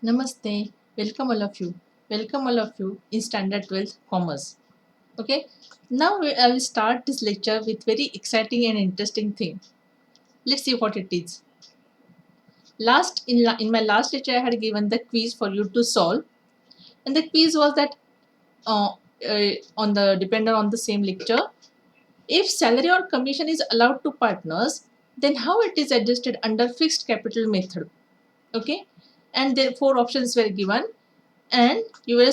Namaste. Welcome all of you. Welcome all of you in Standard 12 Commerce. Okay. Now I will start this lecture with very exciting and interesting thing. Let's see what it is. In my last lecture I had given the quiz for you to solve, and the quiz was that on the dependent on the same lecture, if salary or commission is allowed to partners, then how it is adjusted under fixed capital method. Okay, and there four options were given and you were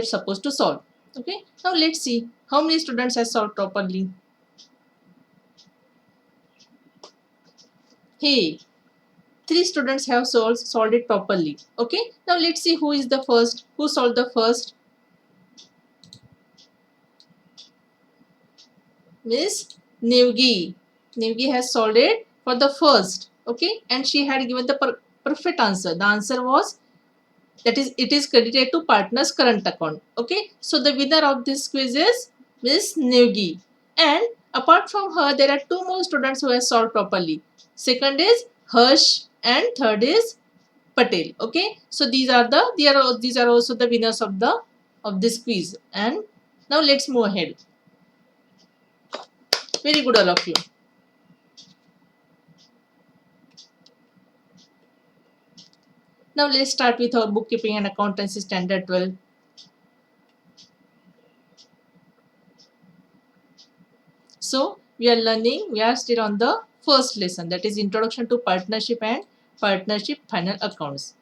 supposed to solve. Okay, now let's see how many students have solved properly. Hey, three students have solved it properly. Okay, now let's see who is the first, who solved the first. Miss Nivgi has solved it for the first. Okay, and she had given the perfect answer. The answer was, that is, it is credited to partner's current account. Okay, so the winner of this quiz is Miss Nivgi. And apart from her, there are two more students who have solved properly. Second is Harsh and third is Patel. Okay, so these are also the winners of this quiz. And now let's move ahead. Very good, all of you. Now let's start with our bookkeeping and accountancy standard 12. So we are still on the first lesson, that is introduction to partnership and partnership final accounts.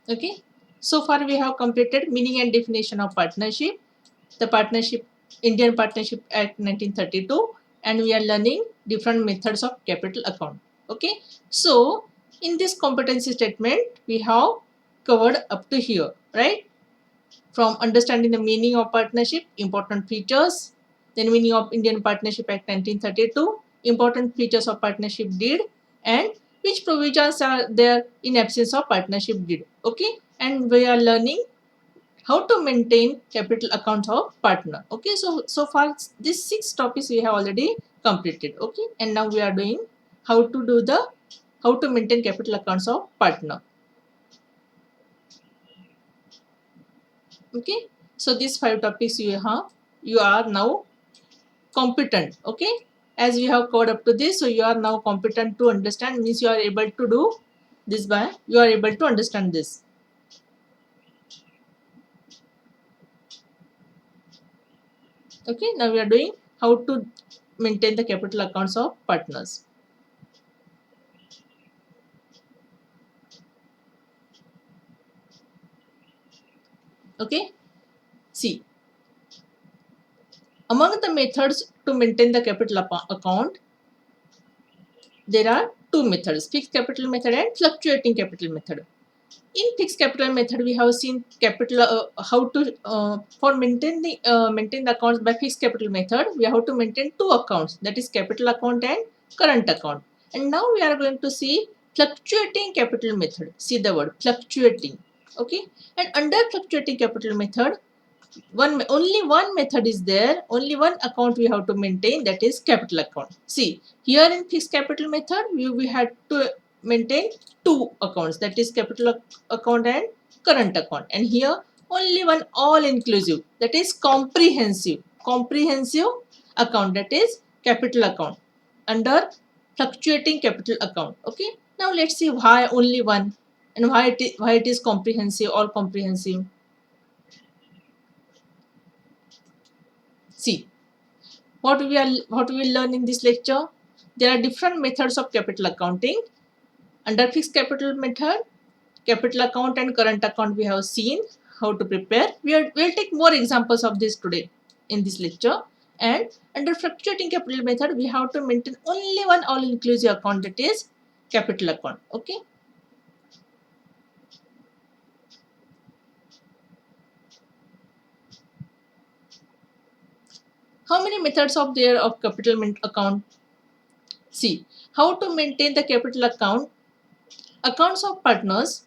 Okay, so far we have completed meaning and definition of partnership, the partnership, Indian Partnership Act 1932, and we are learning different methods of capital account. Okay, so in this competency statement we have covered up to here, right? From understanding the meaning of partnership, important features, then meaning of Indian Partnership Act 1932, important features of partnership deed, and which provisions are there in absence of partnership deed. Okay, and we are learning how to maintain capital accounts of partner. Okay, so far these six topics we have already completed. Okay, and now we are doing how to maintain capital accounts of partner. Okay, so these five topics you are now competent. Okay, as we have covered up to this, so you are now competent to understand, means you are able to do this, by you are able to understand this. Okay, now we are doing how to maintain the capital accounts of partners. Okay, see, among the methods to maintain the capital account, there are two methods: fixed capital method and fluctuating capital method. In fixed capital method, we have seen capital how to maintain the accounts by fixed capital method. We have to maintain two accounts, that is capital account and current account. And now we are going to see fluctuating capital method. See the word fluctuating. Okay, and under fluctuating capital method, only one method is there, only one account we have to maintain, that is capital account. See, here in fixed capital method we had to maintain two accounts, that is capital account and current account, and here only one all inclusive, that is comprehensive account, that is capital account under fluctuating capital account. Okay, now let's see why only one, and why it is comprehensive, all comprehensive. See, what we will learn in this lecture, there are different methods of capital accounting. Under fixed capital method, capital account and current account we have seen how to prepare. We'll take more examples of this today in this lecture. And under fluctuating capital method, we have to maintain only one all inclusive account, that is capital account. Okay, how many methods of there of capital account? See, how to maintain the capital account, accounts of partners.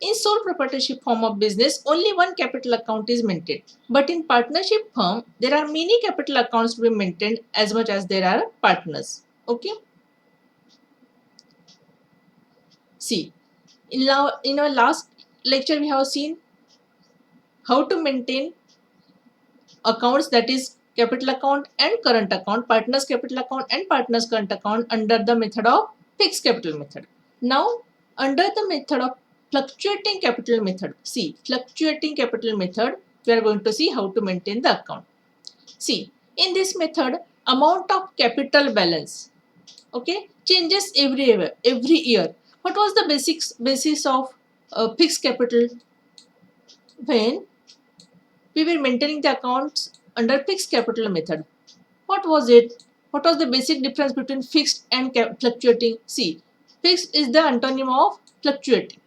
In sole proprietorship form of business, only one capital account is maintained. But in partnership firm, there are many capital accounts to be maintained as much as there are partners. Okay. See, in our last lecture, we have seen how to maintain accounts, that is capital account and current account, partners capital account and partners current account under the method of fixed capital method. Now under the method of fluctuating capital method, see fluctuating capital method, we are going to see how to maintain the account. See, in this method, amount of capital balance, okay, changes every year. What was the basis of fixed capital? When we were maintaining the accounts under fixed capital method, what was it? What was the basic difference between fixed and fluctuating? See, fixed is the antonym of fluctuating.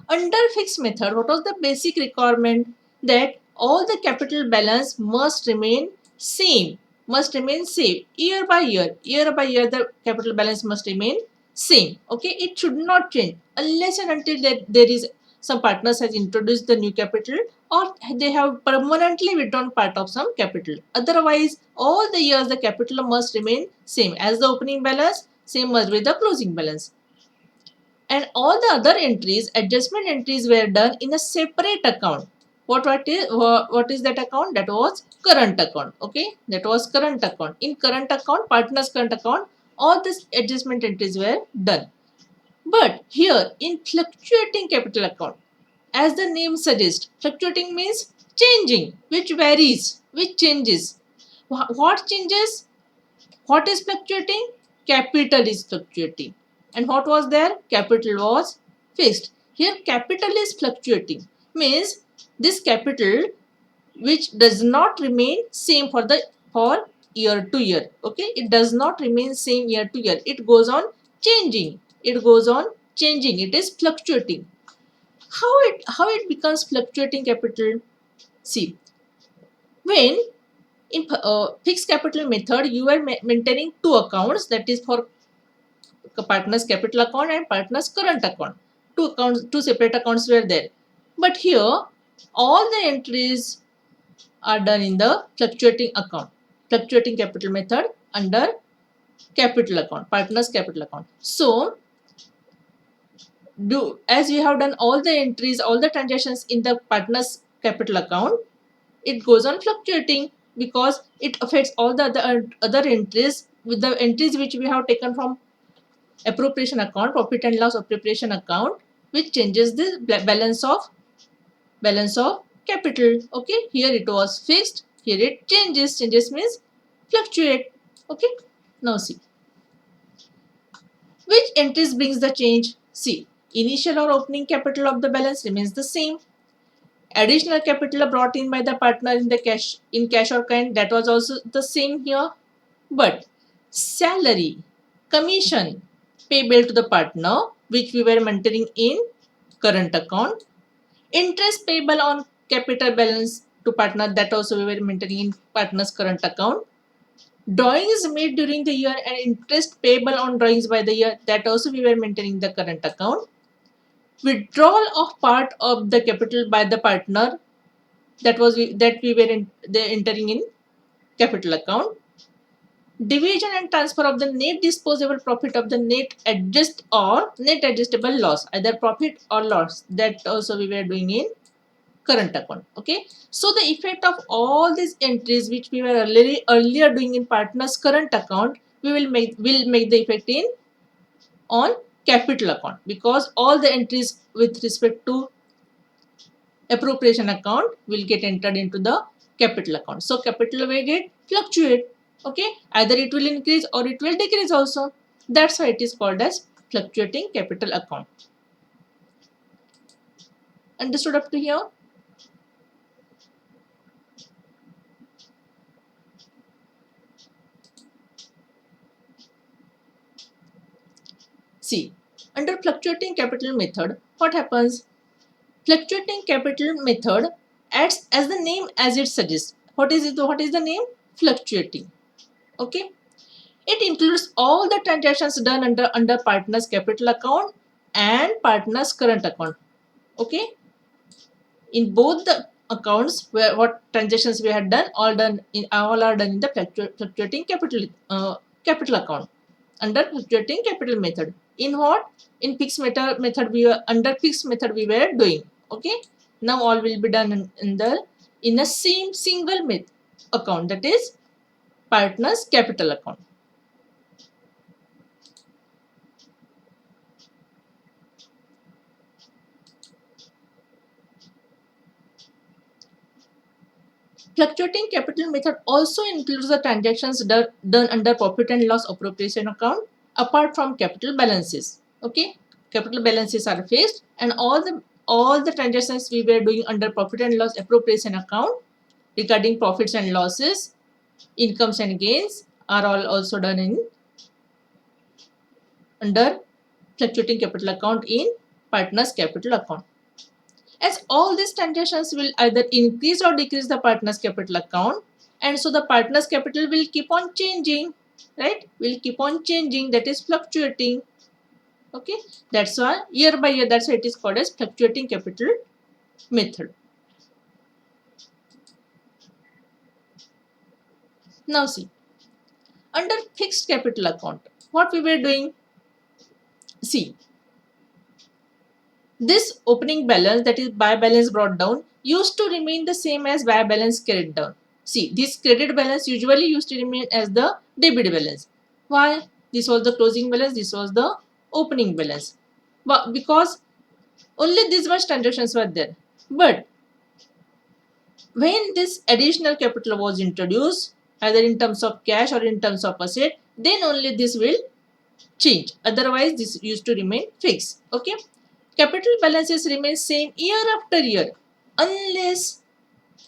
Under fixed method, what was the basic requirement? That all the capital balance must remain same. Must remain same year by year. Year by year, the capital balance must remain same. Okay, it should not change unless and until that there is some partners has introduced the new capital or they have permanently withdrawn part of some capital. Otherwise, all the years the capital must remain same as the opening balance, same must be the closing balance. And all the other entries, adjustment entries, were done in a separate account. What is that account? That was current account. Okay, that was current account. In current account, partners current account, all these adjustment entries were done. But here in fluctuating capital account, as the name suggests, fluctuating means changing, which varies, which changes. What changes? What is fluctuating? Capital is fluctuating. And what was there? Capital was fixed. Here capital is fluctuating. Means this capital which does not remain same for year to year. Okay, it does not remain same year to year. It goes on changing. It goes on changing. It is fluctuating. How it becomes fluctuating capital? See, when in fixed capital method, you are maintaining two accounts, that is for partners capital account and partners current account. Two separate accounts were there. But here, all the entries are done in the fluctuating account, fluctuating capital method under capital account, partners capital account. So, as we have done all the entries, all the transactions in the partners capital account, it goes on fluctuating because it affects all the other entries with the entries which we have taken from appropriation account, profit and loss appropriation account, which changes the balance of capital. Okay, here it was fixed, here it changes. Changes means fluctuate. Okay, now see which entries brings the change. See, initial or opening capital of the balance remains the same. Additional capital brought in by the partner in the cash or kind, that was also the same here. But salary, commission payable to the partner, which we were maintaining in current account, interest payable on capital balance to partner, that also we were maintaining in partner's current account, drawings made during the year and interest payable on drawings by the year, that also we were maintaining the current account, withdrawal of part of the capital by the partner, that we were entering in capital account, division and transfer of the net disposable profit of the net adjustable loss, either profit or loss, that also we were doing in current account. Okay, so the effect of all these entries which we were earlier doing in partners current account, we will make the effect in on capital account, because all the entries with respect to appropriation account will get entered into the capital account. So capital will get fluctuate. Okay, either it will increase or it will decrease also. That's why it is called as fluctuating capital account. Understood up to here? See, under fluctuating capital method, what happens? Fluctuating capital method acts as the name as it suggests. What is it? What is the name? Fluctuating. Okay. It includes all the transactions done under partners capital account and partners current account. Okay, in both the accounts where what transactions we had done, all are done in the fluctuating capital account under fluctuating capital method. In what? In fixed method we were under fixed method we were doing. Okay, now all will be done in a same single account, that is partners capital account. Fluctuating capital method also includes the transactions done under profit and loss appropriation account apart from capital balances. Okay, capital balances are fixed, and all the transactions we were doing under profit and loss appropriation account regarding profits and losses, incomes and gains are all also done in under fluctuating capital account in partners capital account. As all these transactions will either increase or decrease the partner's capital account, and so the partner's capital will keep on changing, right? Will keep on changing, that is fluctuating. Okay, that's why year by year, that's why it is called as fluctuating capital method. Now see, under fixed capital account, what we were doing? See, this opening balance, that is buy balance brought down, used to remain the same as buy balance carried down. See, this credit balance usually used to remain as the debit balance. Why? This was the closing balance, this was the opening balance. But because only this much transactions were there. But when this additional capital was introduced, either in terms of cash or in terms of asset, then only this will change. Otherwise, this used to remain fixed. Okay. Capital balances remain same year after year unless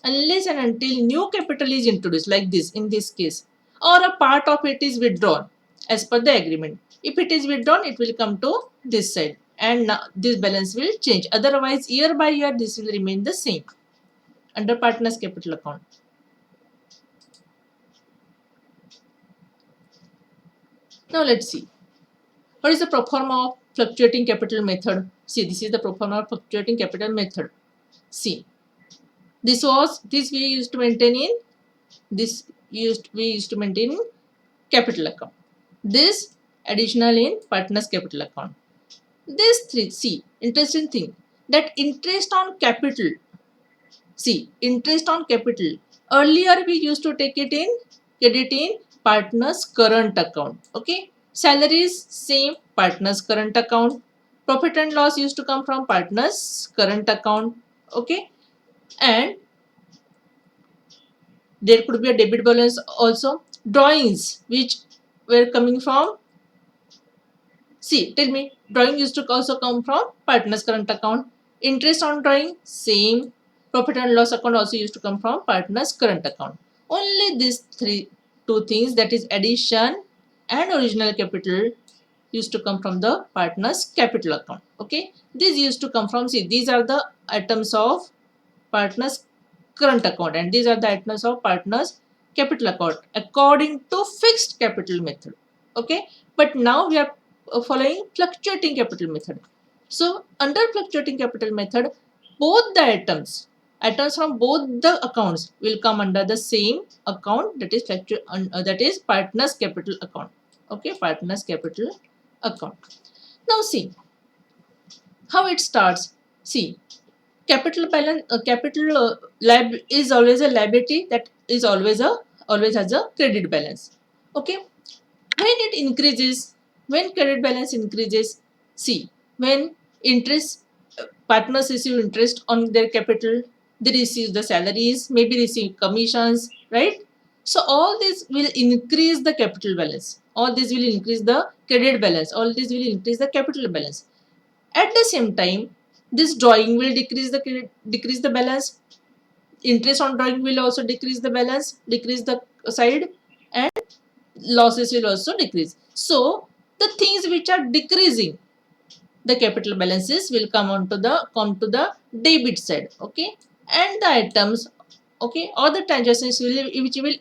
and until new capital is introduced, like this in this case, or a part of it is withdrawn as per the agreement. If it is withdrawn, it will come to this side, and now this balance will change. Otherwise, year by year this will remain the same under partners capital account. Now let's see, what is the pro forma of fluctuating capital method? See, this is the pro forma of fluctuating capital method. See, this we used to maintain in we used to maintain in capital account. This additional in partners capital account. This three, see, interesting thing, that interest on capital. See, interest on capital. Earlier we used to take it in credit in partners current account. Okay, salaries same, partners current account. Profit and loss used to come from partners current account. Okay, and there could be a debit balance also. Drawings which were coming from, see, tell me, drawing used to also come from partners current account. Interest on drawing same. Profit and loss account also used to come from partners current account. Only these two things, that is addition and original capital, used to come from the partners capital account. Okay, these used to come from, see, these are the items of partners current account, and these are the items of partners capital account according to fixed capital method. Okay, but now we are following fluctuating capital method. So under fluctuating capital method, both the items from both the accounts will come under the same account, that is partners capital account. Okay, partners capital account. Now see how it starts. See, capital balance, lab is always a liability, that is always has a credit balance. Okay, when it increases, when credit balance increases, see, when interest, partners receive interest on their capital, they receive the salaries, maybe receive commissions, right? So all this will increase the capital balance, all this will increase the credit balance, all this will increase the capital balance. At the same time, this drawing will decrease the balance. Interest on drawing will also decrease the balance, decrease the side, and losses will also decrease. So the things which are decreasing the capital balances will come to the debit side. Okay, and the items, okay, or the transactions which will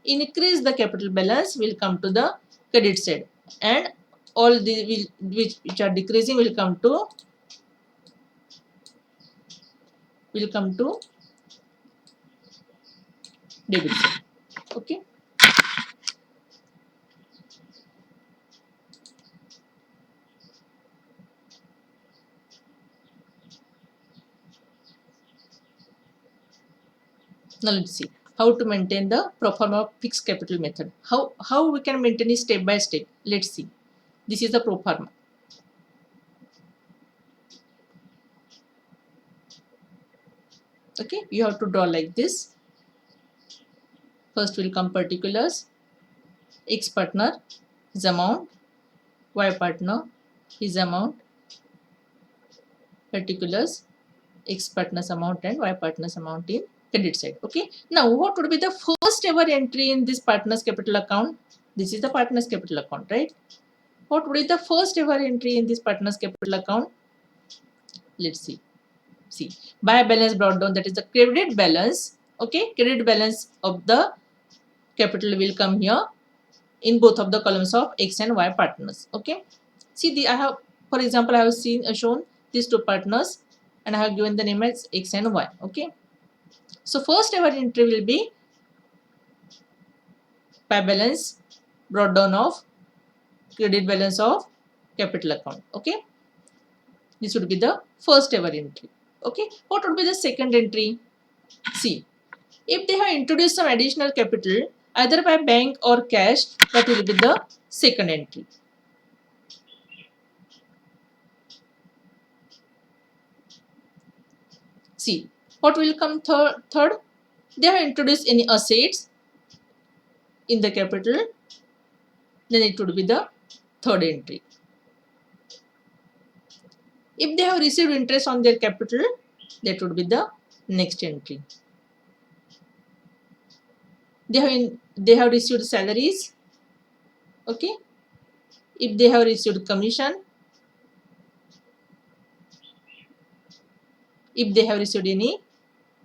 increase the capital balance will come to the credit side, and all the which are decreasing will come to will come to debit side. Okay. Now let's see how to maintain the pro forma fixed capital method. How we can maintain it step by step. Let's see. This is the pro forma. Okay, you have to draw like this. First will come particulars. X partner, his amount. Y partner, his amount. Particulars, X partner's amount and Y partner's amount in credit side. Okay. Now, what would be the first ever entry in this partner's capital account? This is the partner's capital account, right? What would be the first ever entry in this partner's capital account? Let's see. See, by balance brought down, that is the credit balance. Okay, credit balance of the capital will come here in both of the columns of X and Y partners. Okay. See, I have, for example, I have shown these two partners and I have given the name as X and Y. Okay. So first ever entry will be by balance brought down of credit balance of capital account. Okay. This would be the first ever entry. Okay. What would be the second entry? See, if they have introduced some additional capital either by bank or cash, that will be the second entry. See, what will come third? They have introduced any assets in the capital, then it would be the third entry. If they have received interest on their capital, that would be the next entry. They have received salaries. Okay. If they have received commission, if they have received any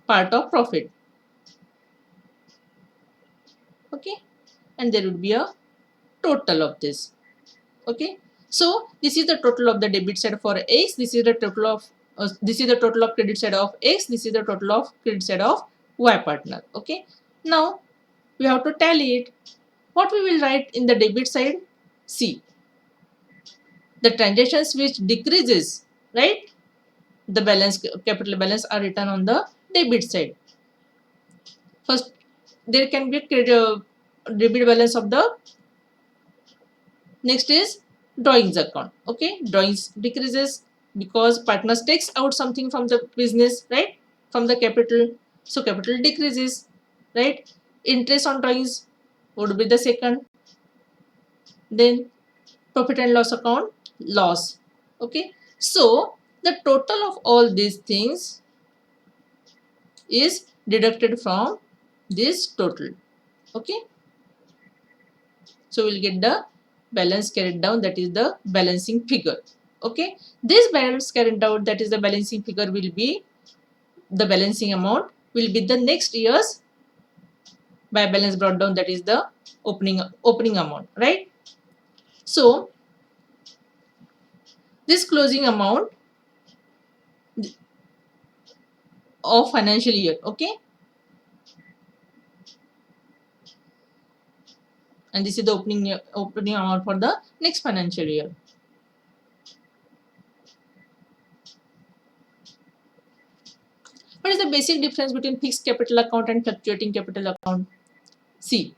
part of profit. Okay. And there would be a total of this. Okay. So this is the total of the debit side for X. This is the total of credit side of X. This is the total of credit side of Y partner. Okay. Now we have to tally it. What we will write in the debit side? See, the transactions which decreases, right? The balance, capital balance are written on the debit side. First, there can be a debit balance of the. Next is drawings account. Okay, drawings decreases because partners takes out something from the business, right? From the capital, so capital decreases, right? Interest on drawings would be the second. Then profit and loss account, loss. Okay, so the total of all these things is deducted from this total. Okay, so we'll get the balance carried down, that is the balancing figure. Okay, this balance carried down, that is the balancing figure, will be the balancing amount will be the next year's by balance brought down, that is the opening amount, right? So this closing amount of financial year. Okay, and this is the opening amount for the next financial year. What is the basic difference between fixed capital account and fluctuating capital account? See,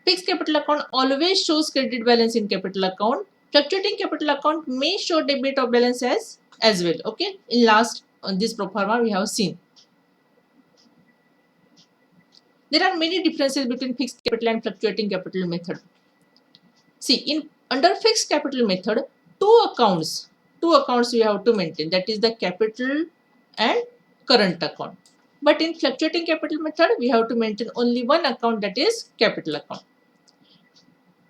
fixed capital account always shows credit balance in capital account. Fluctuating capital account may show debit or balance as well. Okay, in last on this pro forma we have seen. There are many differences between fixed capital and fluctuating capital method. See, under fixed capital method, two accounts we have to maintain, that is the capital and current account. But in fluctuating capital method, we have to maintain only one account, that is capital account.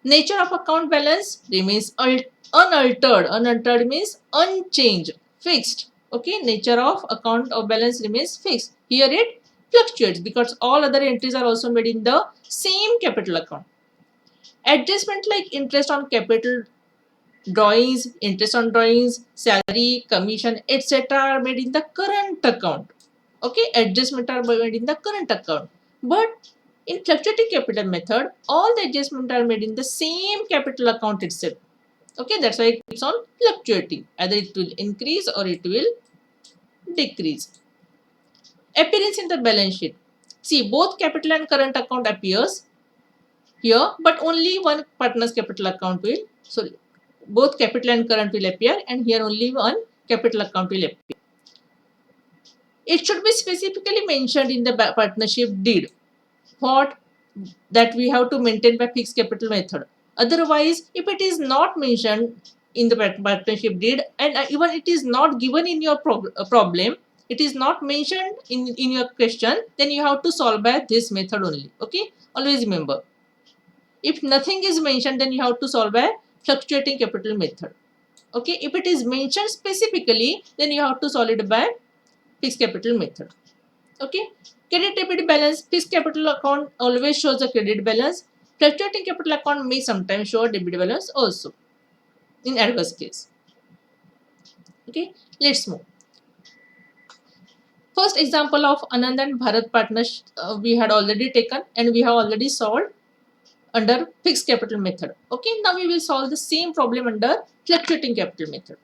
Nature of account balance remains unaltered. Unaltered means unchanged, fixed. Okay, nature of account of balance remains fixed. Here it fluctuates because all other entries are also made in the same capital account. Adjustment like interest on capital, interest on drawings, salary, commission, etc. are made in the current account. Okay, adjustment are made in the current account. But in fluctuating capital method, all the adjustment are made in the same capital account itself. Okay, that's why it keeps on fluctuating. Either it will increase or it will decrease. Appearance in the balance sheet. See, both capital and current account appears here, but only one partner's capital account will, sorry, both capital and current will appear, and here only one capital account will appear. It should be specifically mentioned in the partnership deed what that we have to maintain by fixed capital method. Otherwise, if it is not mentioned in the partnership deed, and even it is not given in your problem, it is not mentioned in your question, then you have to solve by this method only. Okay, always remember, if nothing is mentioned, then you have to solve by fluctuating capital method. Okay, if it is mentioned specifically, then you have to solve it by fixed capital method. Okay, credit debit balance, fixed capital account always shows the credit balance. Fluctuating capital account may sometimes show debit balance also in adverse case. Okay, let's move. First example of Anand and Bharat partnership we had already taken and we have already solved under fixed capital method. Okay, now we will solve the same problem under fluctuating capital method.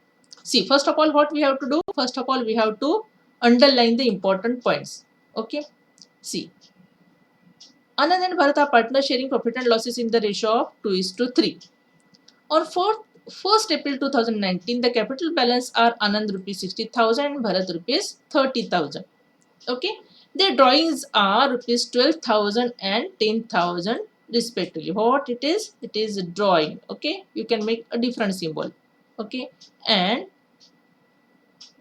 See, first of all, what we have to do? First of all, we have to underline the important points. Okay, see, Anand and Bharat are partners sharing profit and losses in the ratio of 2:3. On 1st April 2019, the capital balance are Anand rupees 60,000 and Bharat rupees 30,000. Okay, their drawings are rupees 12,000 and 10,000 respectively. What it is? It is a drawing. Okay, you can make a different symbol. Okay, and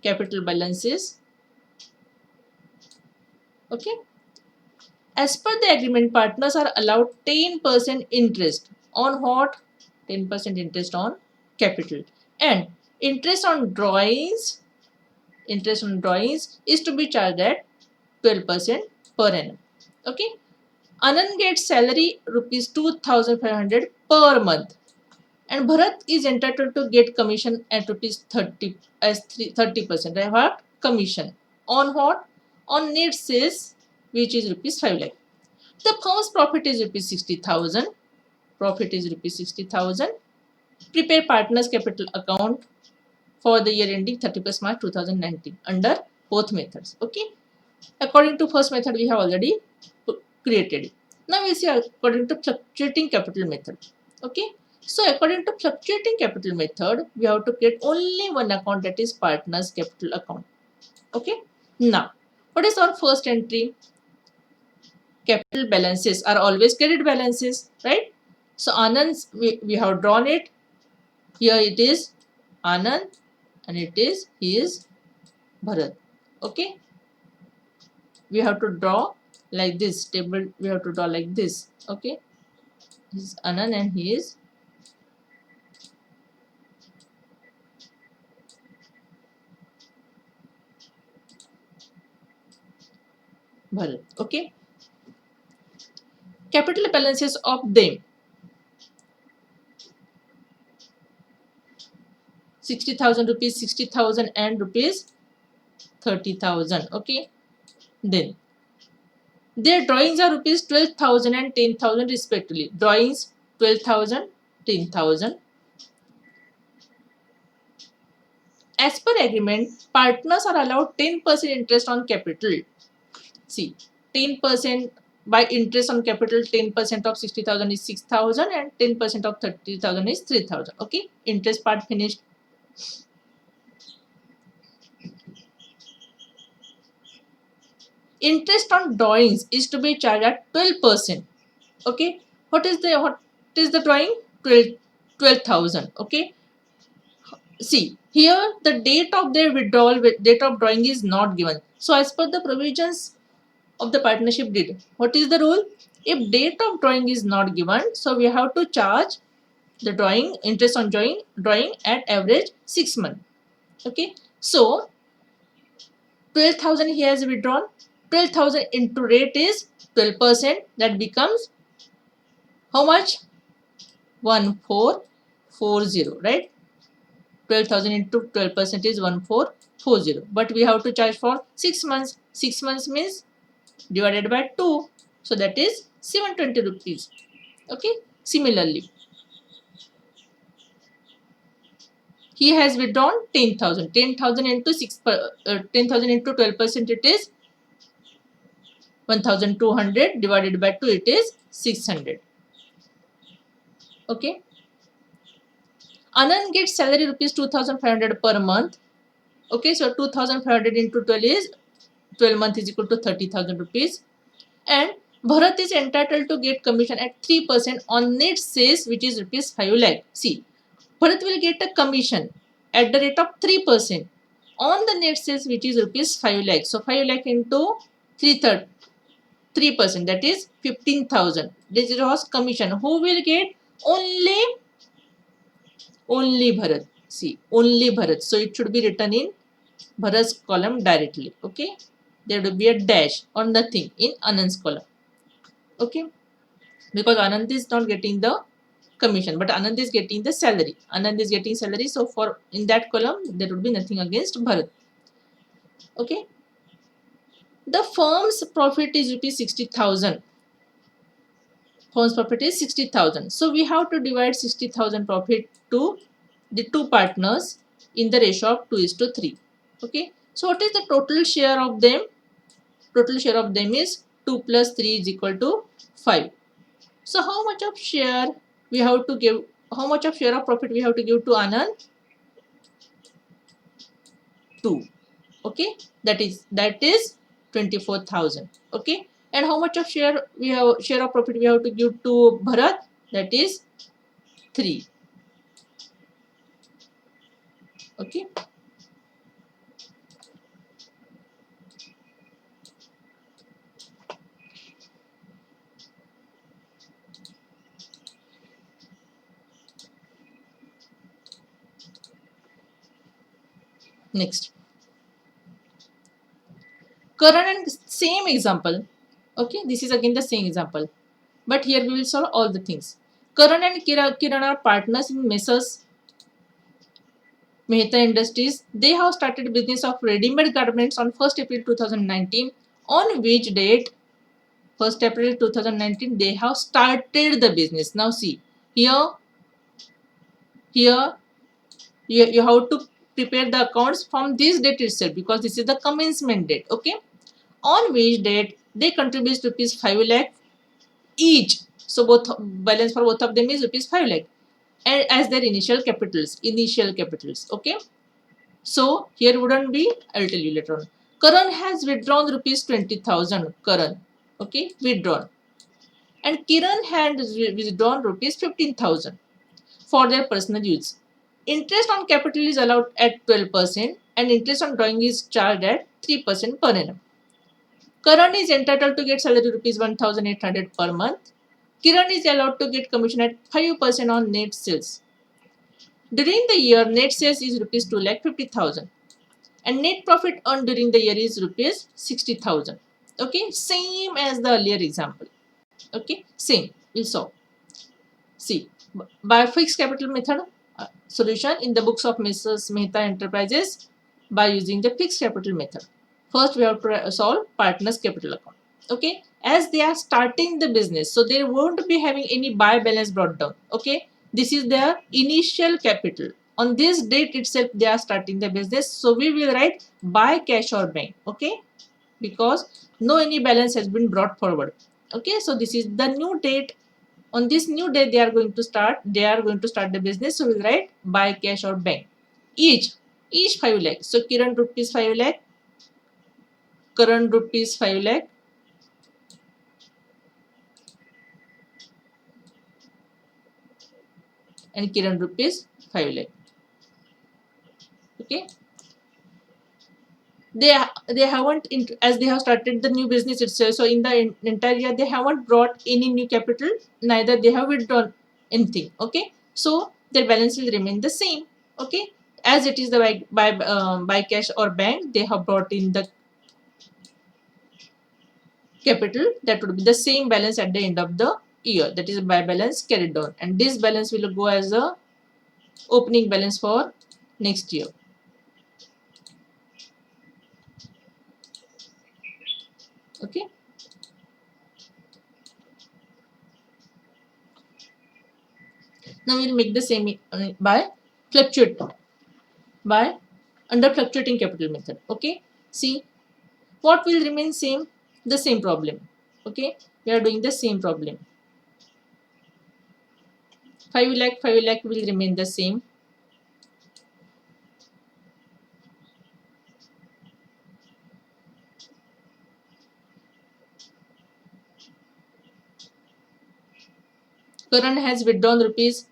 capital balances. Okay, as per the agreement, partners are allowed 10% interest on what? 10% interest on capital, and interest on drawings is to be charged at 12% per annum. Okay, Anand gets salary rupees 2,500 per month, and Bharat is entitled to get commission at rupees 30 as 30%. I have commission on what? On net sales, which is rupees 5 lakh. The firm's profit is rupees 60,000. Profit is rupees 60,000. Prepare partners capital account for the year ending 31st March 2019 under both methods. Okay, according to first method we have already created it. Now we see according to fluctuating capital method. Okay, so according to fluctuating capital method, we have to create only one account, that is partners capital account. Okay, now what is our first entry? Capital balances are always credit balances, right? So Anand's we have drawn it. Here it is Anand and it is he is Bharat. Okay, we have to draw like this table. We have to draw like this. Okay, this is Anand and he is Bharat. Okay, capital balances of them 60,000 rupees, 60,000 and rupees 30,000. Okay, then their drawings are rupees 12,000 and 10,000 respectively. Drawings 12,000, 10,000. As per agreement, partners are allowed 10% interest on capital. See, 10% by interest on capital, 10% of 60,000 is 6,000 and 10% of 30,000 is 3,000. Okay, interest part finished. Interest on drawings is to be charged at 12%. Okay, what is the drawing? 12,000. Okay, see here the date of their withdrawal, date of drawing is not given. So as per the provisions of the partnership deed, what is the rule? If date of drawing is not given, so we have to charge the drawing interest on drawing at average 6 months. Okay, so 12,000 he has withdrawn. 12,000 into rate is 12%. That becomes how much? 1440, right? 12,000 into 12% is 1440. But we have to charge for 6 months. 6 months means divided by 2. So that is 720 rupees. Okay. Similarly, he has withdrawn 10,000. 10,000 into 10,000 into 12%, it is 1,200 divided by 2, it is 600. Okay. Anand gets salary rupees 2,500 per month. Okay, so 2,500 into 12 is 12 month is equal to 30,000 rupees. And Bharat is entitled to get commission at 3% on net sales, which is rupees 5 lakh. See, Bharat will get a commission at the rate of 3% on the net sales, which is rupees 5 lakh. So 5 lakh into 3%, that is 15,000. This was commission. Who will get? Only Bharat. See, only Bharat. So it should be written in Bharat's column directly. Okay. There will be a dash or nothing in Anand's column. Okay. Because Anand is not getting the commission, but Anand is getting the salary. Anand is getting salary. So for in that column, there would be nothing against Bharat. Okay. The firm's profit is rupees 60,000. Firm's profit is 60,000. So we have to divide 60,000 profit to the two partners in the ratio of 2:3. Okay. So what is the total share of them? Total share of them is 2 plus 3 is equal to 5. So how much of share we have to give? How much of share of profit we have to give to Anand? 2. Okay. That is 24,000. Okay. And how much of share of profit we have to give to Bharat? That is 3. Okay. Next. Karan and same example. Okay. This is again the same example. But here we will solve all the things. Karan and Kiran are partners in Messrs Mehta Industries. They have started business of ready-made garments on 1st April 2019. On which date? 1st April 2019 they have started the business. Now see, here you have to prepare the accounts from this date itself, because this is the commencement date. Okay. On which date they contribute rupees 5 lakh each. So both balance for both of them is rupees 5 lakh. And as their initial capitals. Okay. So here wouldn't be, I will tell you later on. Karan has withdrawn rupees 20,000. Karan. Okay. Withdrawn. And Kiran has withdrawn rupees 15,000 for their personal use. Interest on capital is allowed at 12% and interest on drawing is charged at 3% per annum. Karan is entitled to get salary rupees 1,800 per month. Kiran is allowed to get commission at 5% on net sales. During the year, net sales is rupees 2,50,000 and net profit earned during the year is rupees 60,000. Okay, same as the earlier example. Okay, same. We'll solve. See, by fixed capital method solution in the books of Mrs. Mehta Enterprises by using the fixed capital method. First, we have to solve partners capital account. Okay, as they are starting the business, so they won't be having any buy balance brought down. Okay, this is their initial capital. On this date itself, they are starting the business. So we will write by cash or bank. Okay, because no any balance has been brought forward. Okay, so this is the new date. On this new day they are going to start the business. So we'll write by cash or bank. Each 5 lakh. So Kiran rupees 5 lakh, Karan rupees 5 lakh, and Kiran rupees 5 lakh. Okay. They haven't, as they have started the new business itself. So in the entire year they haven't brought any new capital, neither they have withdrawn anything. Okay. So their balance will remain the same. Okay. As it is the by cash or bank, they have brought in the capital, that would be the same balance at the end of the year. That is by balance carried on, and this balance will go as a opening balance for next year. Okay. Now we'll make the same by fluctuate by under fluctuating capital method. Okay. See what will remain same, the same problem. Okay, we are doing the same problem. 5 lakh will remain the same. Karan has withdrawn rupees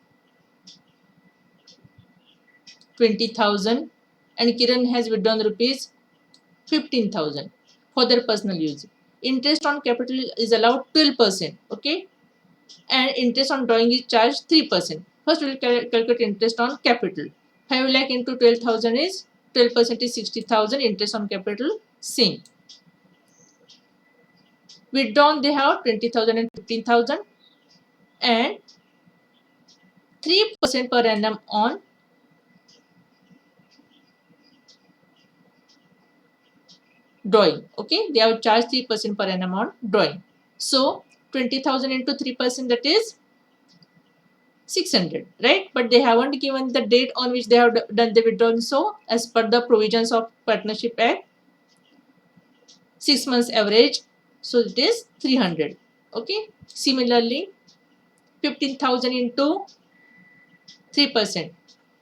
20,000 and Kiran has withdrawn rupees 15,000 for their personal use. Interest on capital is allowed 12%. Okay, and interest on drawing is charged 3%. First, we will calculate interest on capital. 5 lakh into 12,000 is 12% is 60,000. Interest on capital same. Withdrawn they have 20,000 and 15,000 and 3% per annum on drawing. Okay, they have charged 3% per annum on drawing. So 20,000 into 3%, that is 600, right? But they haven't given the date on which they have done the withdrawal. So as per the provisions of Partnership Act, 6 months average, so it is 300. Okay, similarly 15,000 into 3%,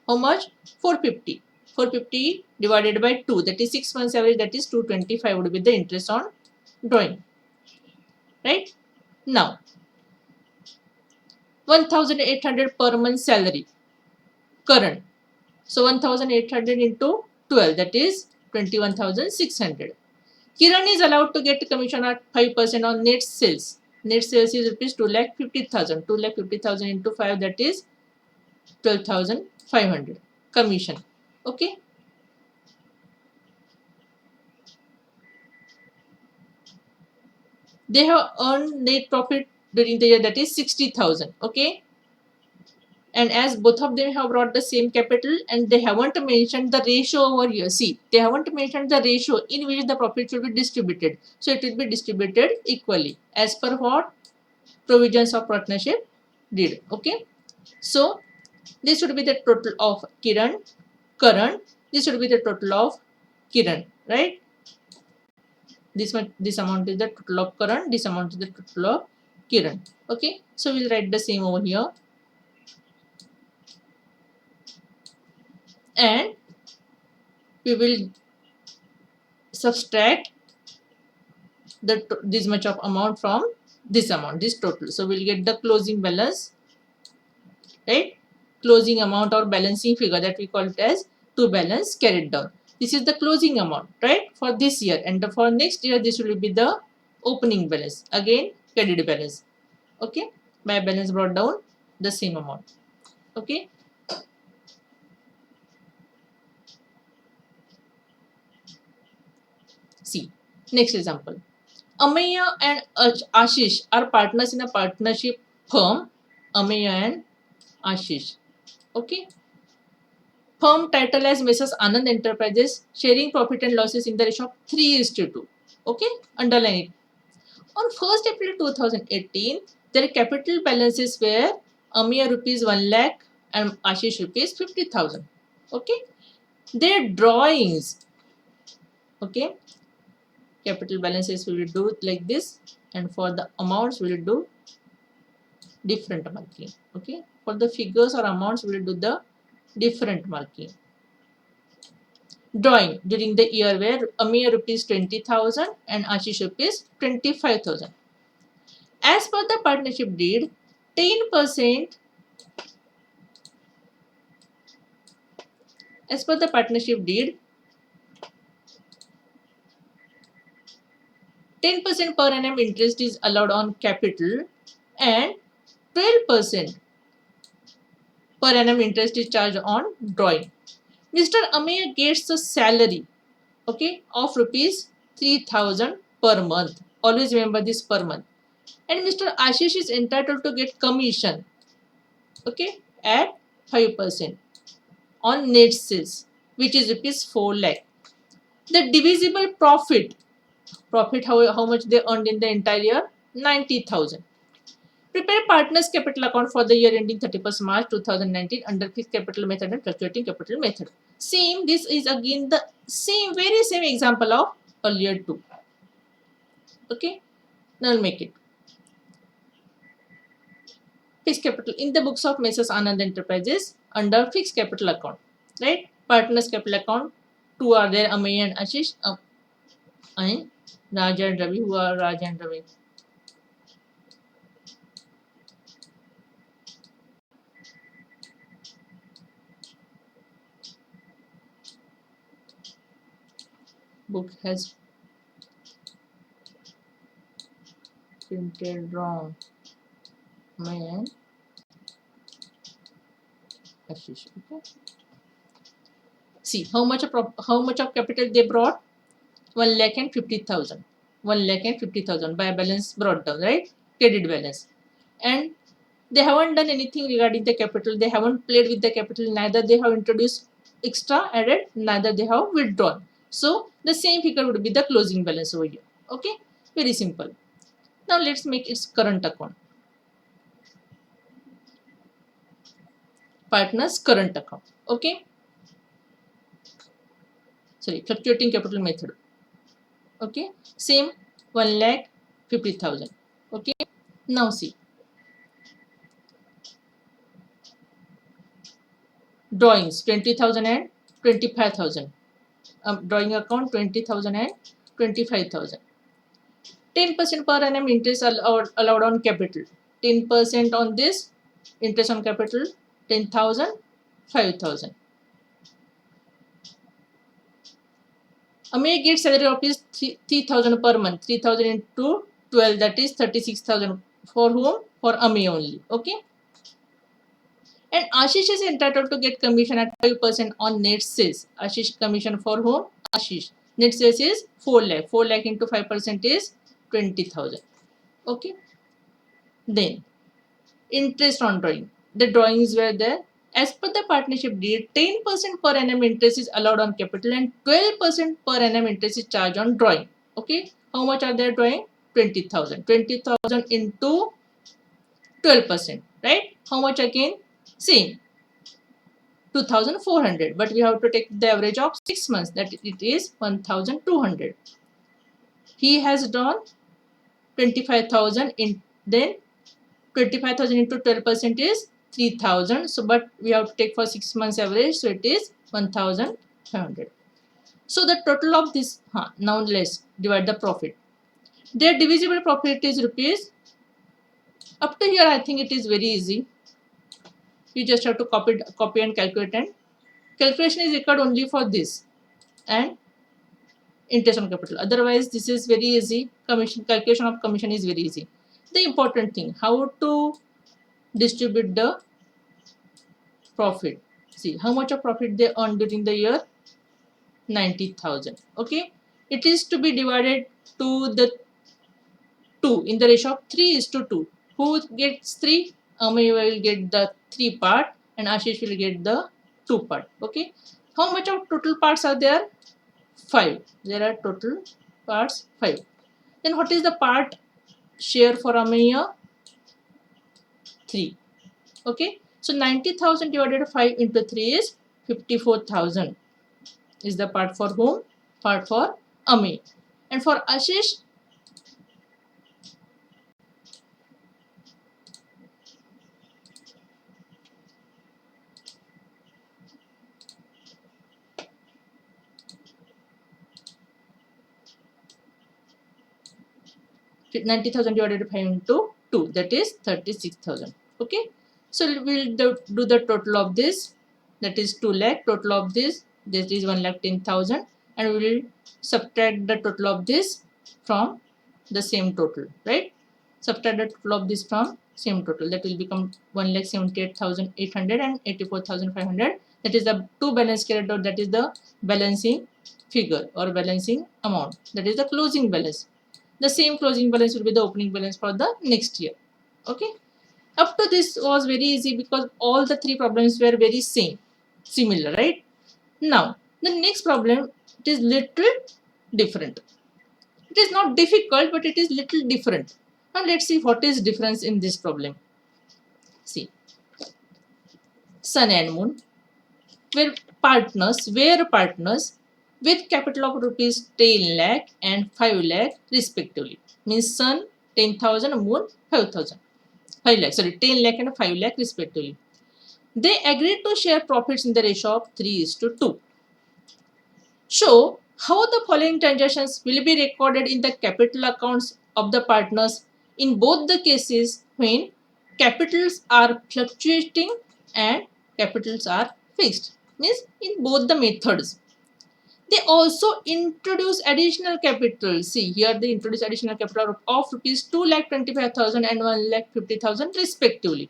how much? 450. 450 divided by 2, that is 6 months average, that is 225 would be the interest on drawing, right? Now 1,800 per month salary current, so 1,800 into 12, that is 21,600. Kiran is allowed to get commission at 5% on net sales. Net sales is rupees 2,50,000. 2,50,000 into 5, that is 12,500 commission. Okay. They have earned net profit during the year, that is 60,000. Okay. And as both of them have brought the same capital and they haven't mentioned the ratio over here. See, they haven't mentioned the ratio in which the profit should be distributed. So it will be distributed equally as per what provisions of partnership did. Okay. So this should be the total of Kiran, Karan. This should be the total of Kiran, right? This amount is the total of Karan. This amount is the total of Kiran. Okay. So we'll write the same over here. And we will subtract this much of amount from this amount, this total. So we'll get the closing balance, right? Closing amount or balancing figure, that we call it as to balance carried down. This is the closing amount, right, for this year, and for next year this will be the opening balance, again credit balance. Okay, by balance brought down the same amount. Okay. See, next example. Ameya and Ashish are partners in a partnership firm. Ameya and Ashish. Okay. Firm title as Mrs. Anand Enterprises, sharing profit and losses in the ratio of 3:2. Okay. Underline it. On 1st April 2018, their capital balances were Ameya rupees 1 lakh and Ashish rupees 50,000. Okay. Their drawings. Okay. Capital balances we will do like this, and for the amounts we will do different marking. Okay, for the figures or amounts we will do the different marking. Drawing during the year where Ameya rupees 20,000 and Ashish rupees 25,000. As per the partnership deed, 10%. As per the partnership deed, 10% per annum interest is allowed on capital and 12% per annum interest is charged on drawing. Mr. Ameya gets a salary, okay, of rupees 3,000 per month. Always remember this, per month. And Mr. Ashish is entitled to get commission, okay, at 5% on net sales, which is rupees 4 lakh. The divisible profit Profit, how much they earned in the entire year? 90,000. Prepare partners capital account for the year ending 31st March 2019 under fixed capital method and fluctuating capital method. Same, this is again the same, very same example of earlier two. Okay, now I'll make it. Fixed capital in the books of Messrs Anand Enterprises under fixed capital account, right? Partners capital account, two are there, Ameya and Ashish, and Raja and Ravi. Who are Raja and Ravi? Book has printed wrong. Man, Ashish. Okay. See how much of capital they brought? 1,50,000. 1,50,000 by balance brought down, right? Credit balance, and they haven't done anything regarding the capital. They haven't played with the capital. Neither they have introduced extra added. Neither they have withdrawn. So the same figure would be the closing balance over here. Okay, very simple. Now let's make its current account. Partners current account. Okay. Sorry, fluctuating capital method. Okay, same 1,50,000. Okay, now see drawings 20,000 and 25,000. Drawing account 20,000 and 25,000. 10% per annum interest allowed on capital. 10% on this interest on capital, 10,000, 5,000. Ameya gets salary of is 3,000 per month. 3,000 into 12, that is 36,000. For whom? For Ameya only. Okay. And Ashish is entitled to get commission at 5% on net sales. Ashish commission for whom? Ashish. Net sales is 4 lakh. 4 lakh into 5% is 20,000. Okay. Then interest on drawing. The drawings were there. As per the partnership deed, 10% per annum interest is allowed on capital and 12% per annum interest is charged on drawing. Okay. How much are they drawing? 20,000. 20,000 into 12%. Right? How much again? Same. 2,400, but we have to take the average of 6 months, that it is 1,200. He has drawn 25,000 in, then 25,000 into 12% is 3,000. So but we have to take for 6 months average, so it is 1,500. So the total of this, now let's divide the profit. Their divisible profit is rupees. Up to here I think it is very easy. You just have to copy and calculate, and calculation is required only for this and interest on capital. Otherwise this is very easy. Calculation of commission is very easy. The important thing, how to distribute the profit. See how much of profit they earned during the year? 90,000. Okay, it is to be divided to the 2 in the ratio of 3:2. Who gets 3? Ameya will get the 3 part and Ashish will get the 2 part. Okay, how much of total parts are there? 5. There are total parts 5. Then what is the part share for Ameya? 3. Okay, so 90,000 divided 5 into 3 is 54,000. Is the part for whom? Part for Ameya. And for Ashish, ninety thousand divided by 5 into 2, that is 36,000. Okay, so we'll do the total of this, that is 2 lakh. Total of this is 1,10,000, and we will subtract the total of this from the same total, right? Subtract the total of this from same total, that will become 1,78,800 and 84,500. That is the two balance carried out, that is the balancing figure or balancing amount, that is the closing balance. The same closing balance will be the opening balance for the next year. Okay, up to this was very easy because all the three problems were very similar, right? Now the next problem, it is little different. It is not difficult, but it is little different. Now let's see what is difference in this problem. See, Sun and Moon were partners with capital of rupees 10 lakh and 5 lakh respectively. Means Sun 10,000, Moon 5,000. 5 lakh, sorry, 10 lakh and 5 lakh respectively. They agreed to share profits in the ratio of 3:2. Show how the following transactions will be recorded in the capital accounts of the partners in both the cases when capitals are fluctuating and capitals are fixed. Means in both the methods. They also introduce additional capital. See, here they introduce additional capital of rupees 2,25,000 and 1,50,000 respectively.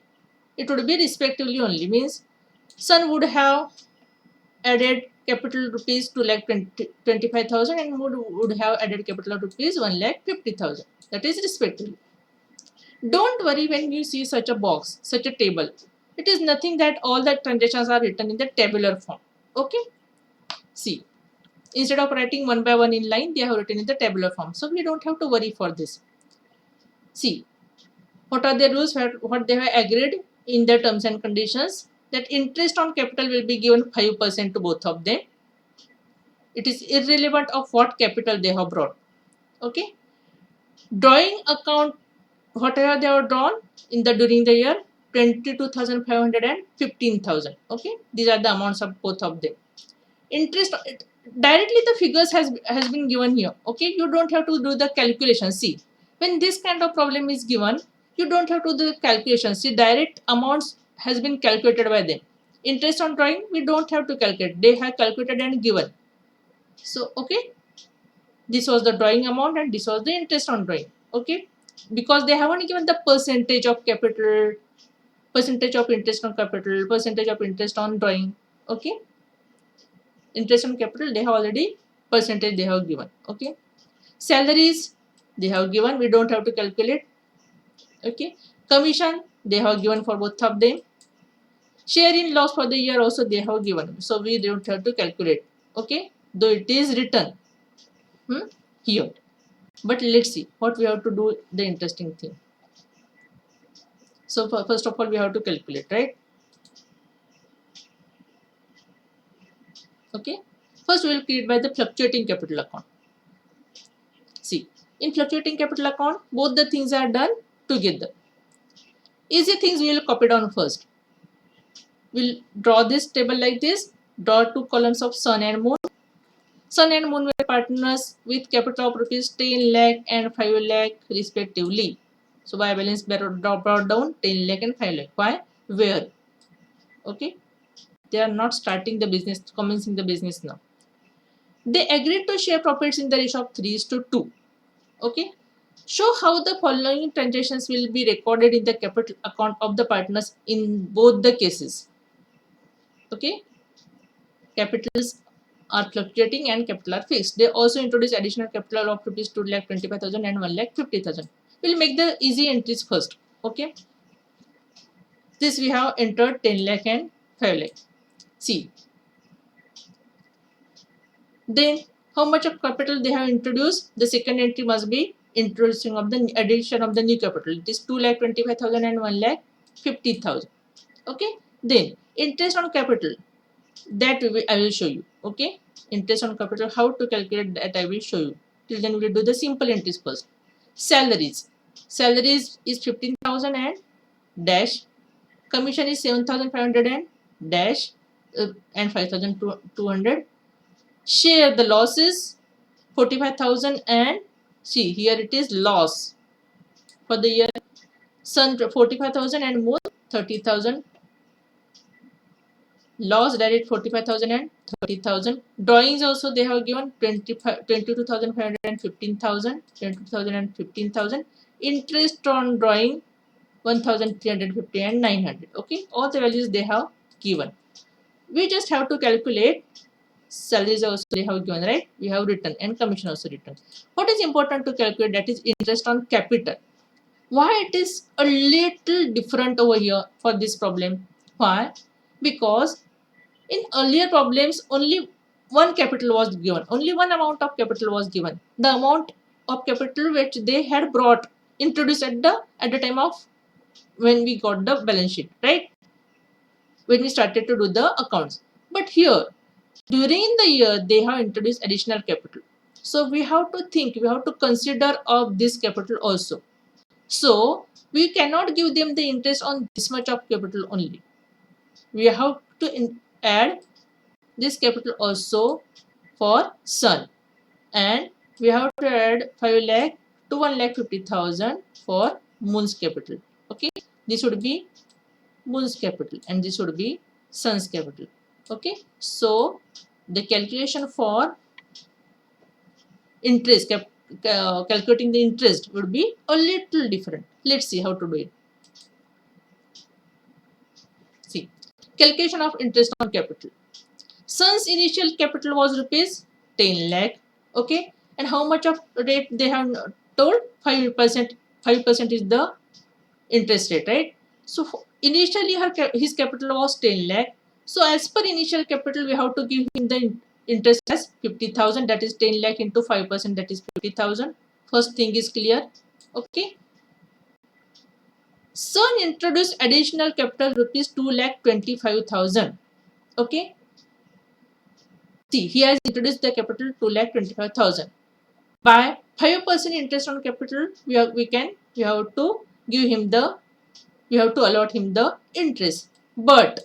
It would be respectively only. Means Sun would have added capital rupees 2,25,000 and would have added capital of rupees 1,50,000. That is respectively. Don't worry when you see such a box, such a table. It is nothing that all the transactions are written in the tabular form. Okay. See, instead of writing one by one in line, they have written in the tabular form. So we don't have to worry for this. See, what are the rules? What they have agreed in the terms and conditions? That interest on capital will be given 5% to both of them. It is irrelevant of what capital they have brought. Okay. Drawing account, whatever they have drawn in the during the year, 22,500 and 15,000. Okay. These are the amounts of both of them. Interest directly the figures has been given here. Okay. You don't have to do the calculation. See, when this kind of problem is given, you don't have to do the calculation. See, direct amounts has been calculated by them. Interest on drawing, we don't have to calculate. They have calculated and given. So, okay, this was the drawing amount and this was the interest on drawing. Okay, because they haven't given the percentage of capital, percentage of interest on capital, percentage of interest on drawing. Okay, interest on capital they have already percentage they have given. Okay, salaries they have given, we don't have to calculate. Okay, commission they have given for both of them. Share in loss for the year also they have given, so we don't have to calculate. Okay, though it is written here, but let's see what we have to do, the interesting thing. So first of all we have to calculate, right? Okay, first we will create by the fluctuating capital account. See, in fluctuating capital account both the things are done together. Easy things we will copy down first. We'll draw this table like this. Draw two columns of Sun and Moon. Sun and Moon were partners with capital of rupees 10 lakh and 5 lakh respectively. So by balance brought down 10 lakh and 5 lakh. Why? Where? Okay. They are not starting the business, commencing the business now. They agreed to share profits in the ratio of 3:2. Okay. Show how the following transactions will be recorded in the capital account of the partners in both the cases. Okay. Capitals are fluctuating and capital are fixed. They also introduce additional capital of rupees 2,25,000 and 1,50,000. We'll make the easy entries first. Okay. This we have entered 10 lakh and 5 lakh. See. Then how much of capital they have introduced? The second entry must be introducing of the addition of the new capital. It is 2,25,000 and 1,50,000. Okay. Then interest on capital, that I will show you. Okay. Interest on capital, how to calculate that I will show you. Till then we will do the simple entries first. Salaries. Salaries is 15,000 and dash. Commission is 7,500 and dash and 5,200. Share the losses 45,000 and see here it is loss for the year. Sun 45,000 and Moon 30,000. Loss direct 45,000 and 30,000. Drawings also they have given 22,500 and 15,000. 22,000 and 15,000. Interest on drawing 1,350 and 900. Okay, all the values they have given. We just have to calculate. Salaries also they have given, right? We have written, and commission also written. What is important to calculate, that is interest on capital. Why it is a little different over here for this problem? Why? Because in earlier problems only one capital was given, only one amount of capital was given. The amount of capital which they had introduced at the time of when we got the balance sheet, right? When we started to do the accounts. But here, during the year, they have introduced additional capital. So we have to consider of this capital also. So we cannot give them the interest on this much of capital only. We have to add this capital also for son, and we have to add 5 lakh to 1,50,000 for Moon's capital. Okay, this would be Moon's capital and this would be son's capital. Okay, so the calculation for interest, calculating the interest would be a little different. Let's see how to do it. See, calculation of interest on capital. Son's initial capital was rupees 10 lakh. Okay, and how much of rate they have told? 5%. 5% is the interest rate, right? So initially his capital was 10 lakh. So as per initial capital, we have to give him the interest as 50,000. That is 10 lakh into 5%. That is 50,000. First thing is clear. Okay. Son introduced additional capital rupees 2,25,000. Okay. See, he has introduced the capital 2,25,000. By 5% interest on capital, we have to give him the we have to allot him the interest. But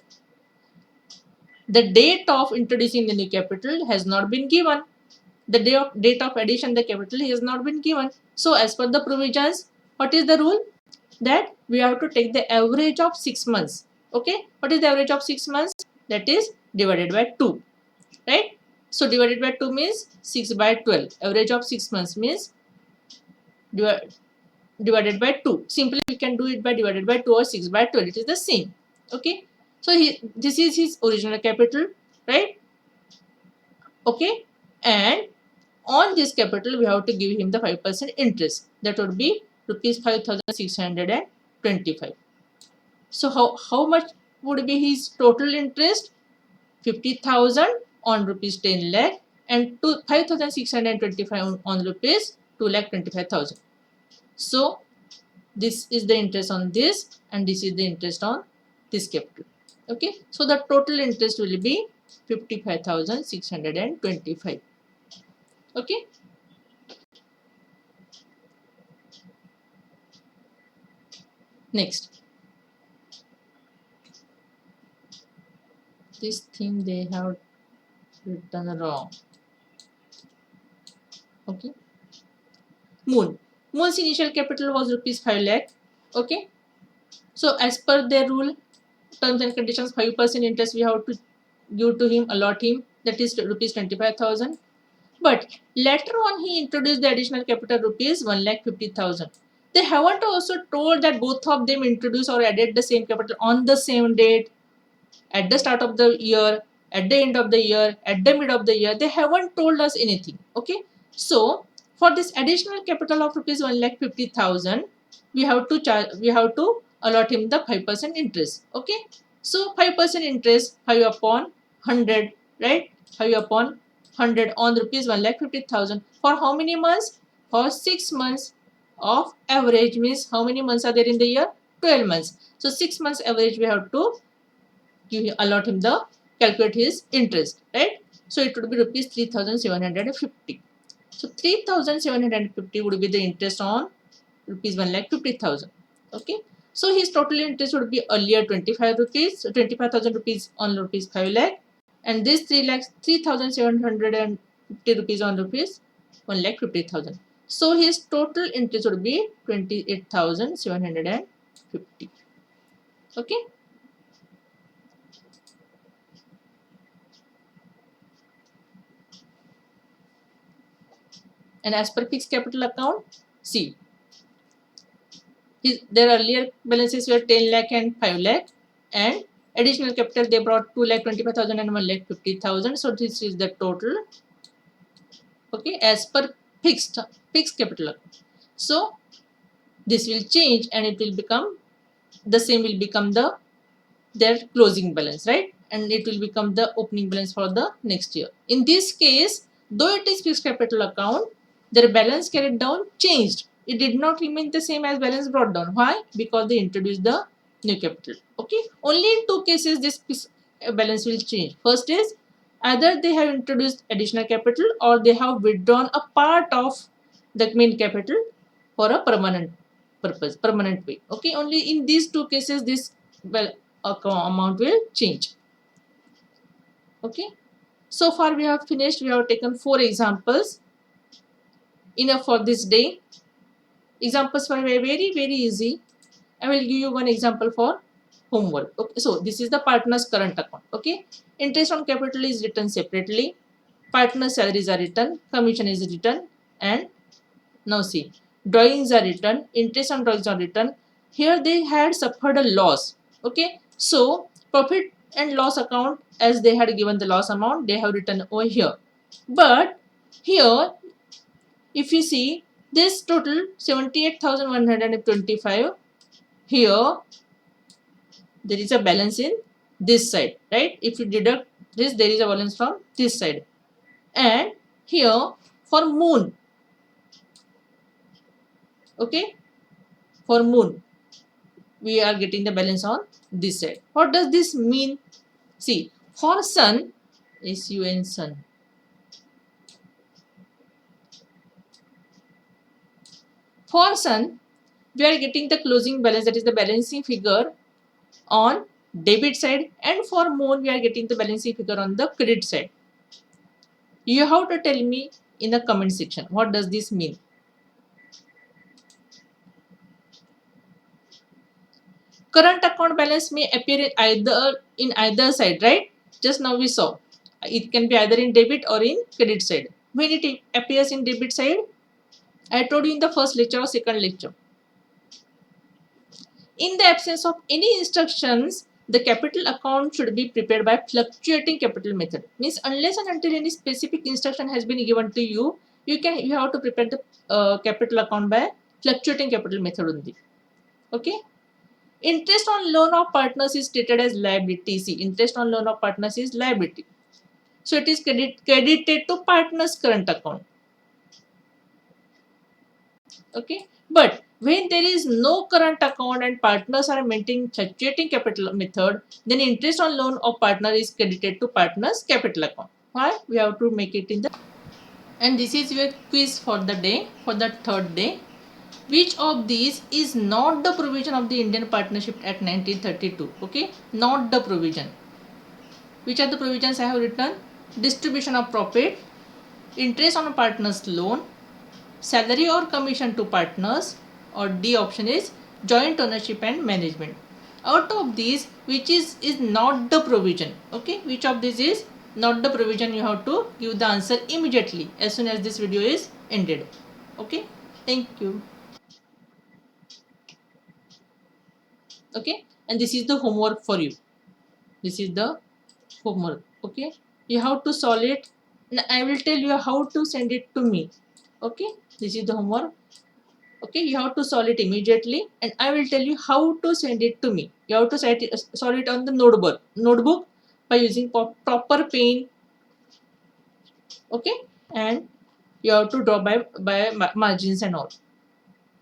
the date of introducing the new capital has not been given. The date of addition the capital has not been given. So as per the provisions, what is the rule? That we have to take the average of 6 months. Okay, what is the average of 6 months? That is divided by 2, right? So divided by 2 means 6 by 12. Average of 6 months means divided by 2. Simply we can do it by divided by 2 or 6 by 12. It is the same. Okay. So this is his original capital, right? Okay. And on this capital, we have to give him the 5% interest. That would be rupees 5,625. So how much would be his total interest? 50,000 on rupees 10 lakh and 5,625 on rupees 2,25,000. So this is the interest on this and this is the interest on this capital. Okay, so the total interest will be 55,625. Okay. Next, this thing they have written wrong. Okay. Moon's initial capital was rupees 5 lakh. Okay. So as per their rule, terms and conditions, 5% interest we have to give to him, allot him, that is rupees 25,000. But later on he introduced the additional capital rupees 1,50,000. They haven't also told that both of them introduced or added the same capital on the same date, at the start of the year, at the end of the year, at the mid of the year. They haven't told us anything. Okay. So for this additional capital of rupees 1,50,000, we have to allot him the 5% interest. Okay. So 5% interest, 5 upon 100, right? 5 upon 100 on rupees 1,50,000 for how many months? For 6 months of average, means how many months are there in the year? 12 months. So 6 months average we have to allot him the calculate his interest, right? So it would be rupees 3,750. So 3,750 would be the interest on rupees 1,50,000. Okay. So his total interest would be earlier 25 rupees, 25,000 rupees on rupees 5 lakh, and this 3,750 rupees on rupees 1,50,000. So his total interest would be 28,750. Okay. And as per fixed capital account, see, their earlier balances were 10 lakh and 5 lakh, and additional capital they brought 2,25,000 and 1,50,000. So this is the total. Okay, as per fixed capital account. So this will change and it will become the same, will become their closing balance, right? And it will become the opening balance for the next year. In this case, though it is fixed capital account, their balance carried down changed. It did not remain the same as balance brought down. Why? Because they introduced the new capital. Okay, only in two cases this balance will change. First is either they have introduced additional capital or they have withdrawn a part of the main capital for a permanent purpose, permanent way. Okay, only in these two cases this amount will change. Okay, so far we have finished. We have taken 4 examples. Enough for this day. Examples were very easy. I will give you one example for homework. Okay, so this is the partner's current account. Okay, interest on capital is written separately, partner's salaries are written, commission is written, and now see, drawings are written, interest on drawings are written. Here they had suffered a loss. Okay, so profit and loss account, as they had given the loss amount, they have written over here. But here, if you see, this total 78,125. Here there is a balance in this side, right? If you deduct this, there is a balance from this side. And here for moon, okay, for moon we are getting the balance on this side. What does this mean? See, for sun, sun, sun, for sun we are getting the closing balance, that is the balancing figure on debit side, and for moon we are getting the balancing figure on the credit side. You have to tell me in the comment section what does this mean. Current account balance may appear in either side, right? Just now we saw it can be either in debit or in credit side. When it appears in debit side, I told you in the first lecture or second lecture, in the absence of any instructions, the capital account should be prepared by fluctuating capital method. Means unless and until any specific instruction has been given to you, you have to prepare the capital account by fluctuating capital method only. Okay. Interest on loan of partners is treated as liability. See, interest on loan of partners is liability. So it is credited to partners current account. Okay. But when there is no current account and partners are maintaining fluctuating capital method, then interest on loan of partner is credited to partners capital account. Why? We have to make it in the. And this is your quiz for the day, for the third day. Which of these is not the provision of the Indian Partnership Act 1932? Okay, not the provision. Which are the provisions I have written? Distribution of profit, interest on a partner's loan, salary or commission to partners, or D option is joint ownership and management. Out of these, which is not the provision? Okay, which of these is not the provision? You have to give the answer immediately as soon as this video is ended. Okay, thank you. Okay, and this is the homework for you. This is the homework. Okay, you have to solve it and I will tell you how to send it to me. Okay, this is the homework. Okay, you have to solve it immediately and I will tell you how to send it to me. You have to solve it on the notebook by using proper pen. Okay, and you have to draw by margins and all,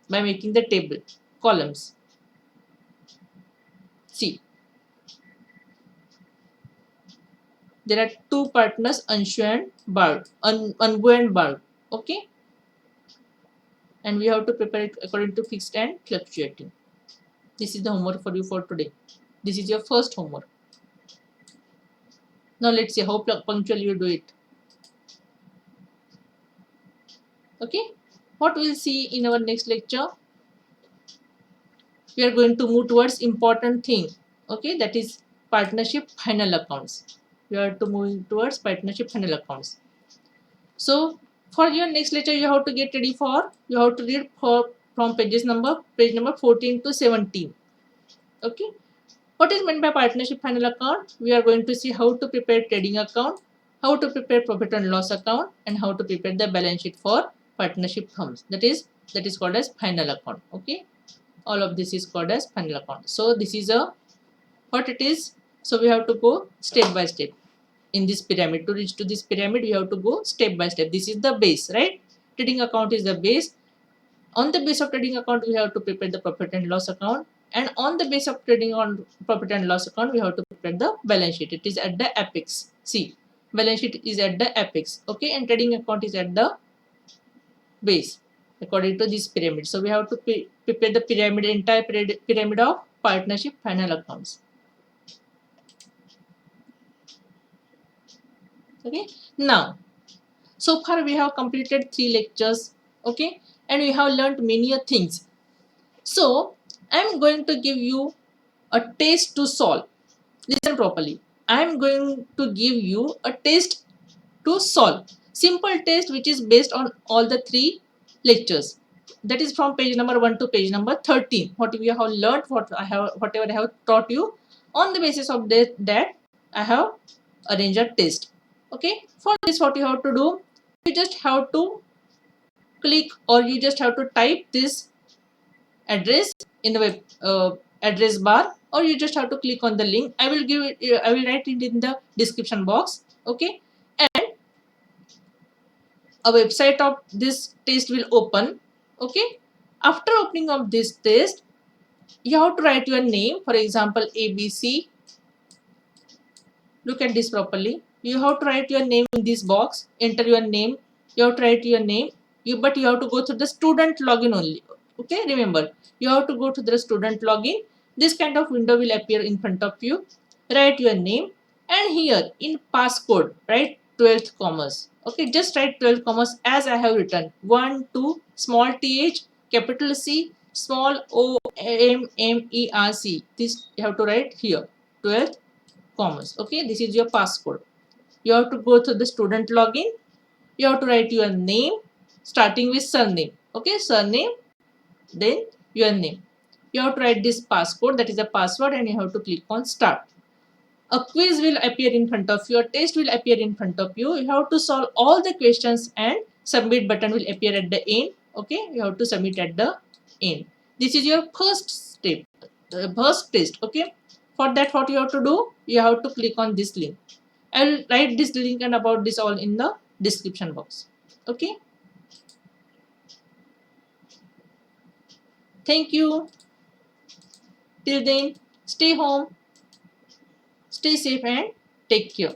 by making the table columns. See, there are two partners, Anshu and Bard, Anbu and Bard. Okay, and we have to prepare it according to fixed and fluctuating. This is the homework for you for today. This is your first homework. Now let's see how punctual you do it. Okay, what we'll see in our next lecture, we are going to move towards important thing. Okay, that is partnership final accounts. We are to move towards partnership final accounts. So for your next lecture, you have to get ready for, you have to read from page number 14 to 17. Okay, what is meant by partnership final account? We are going to see how to prepare trading account, how to prepare profit and loss account, and how to prepare the balance sheet for partnership firms. That is called as final account. Okay, all of this is called as final account. So this is a what it is. So we have to go step by step in this pyramid. To reach to this pyramid, we have to go step by step. This is the base, right? trading account is the base. On the base of trading account, we have to prepare the profit and loss account, and on the base of trading on profit and loss account, we have to prepare the balance sheet. It is at the apex. See, balance sheet is at the apex, okay, and trading account is at the base according to this pyramid. So we have to prepare the pyramid, entire pyramid of partnership final accounts. Okay, now so far we have completed 3 lectures, okay, and we have learned many things. So I am going to give you a test to solve. Listen properly. I am going to give you a test to solve. Simple test which is based on all the 3 lectures. That is from page number 1 to page number 13. What we have learned, whatever I have taught you, on the basis of that I have arranged a test. Okay. For this, what you have to do, you just have to click, or you just have to type this address in the web address bar, or you just have to click on the link. I will give it, I will write it in the description box. Okay, and a website of this test will open. Okay, after opening of this test, you have to write your name. For example, ABC. Look at this properly. You have to write your name in this box. Enter your name. You have to write your name. But you have to go through the student login only. Okay, remember, you have to go to the student login. This kind of window will appear in front of you. Write your name, and here in passcode write 12th commas. Okay, just write 12 commas as I have written. 1, 2, small th, capital C, small o m m e r c. This you have to write here. 12th commas. Okay, this is your passcode. You have to go to the student login. You have to write your name starting with surname. Okay, surname, then your name. You have to write this passcode, that is a password, and you have to click on start. A quiz will appear in front of you, a test will appear in front of you. You have to solve all the questions, and submit button will appear at the end. Okay, you have to submit at the end. This is your first step, first test. Okay, for that, what you have to do, you have to click on this link. I will write this link and about this all in the description box. Okay, thank you. Till then, stay home, stay safe, and take care.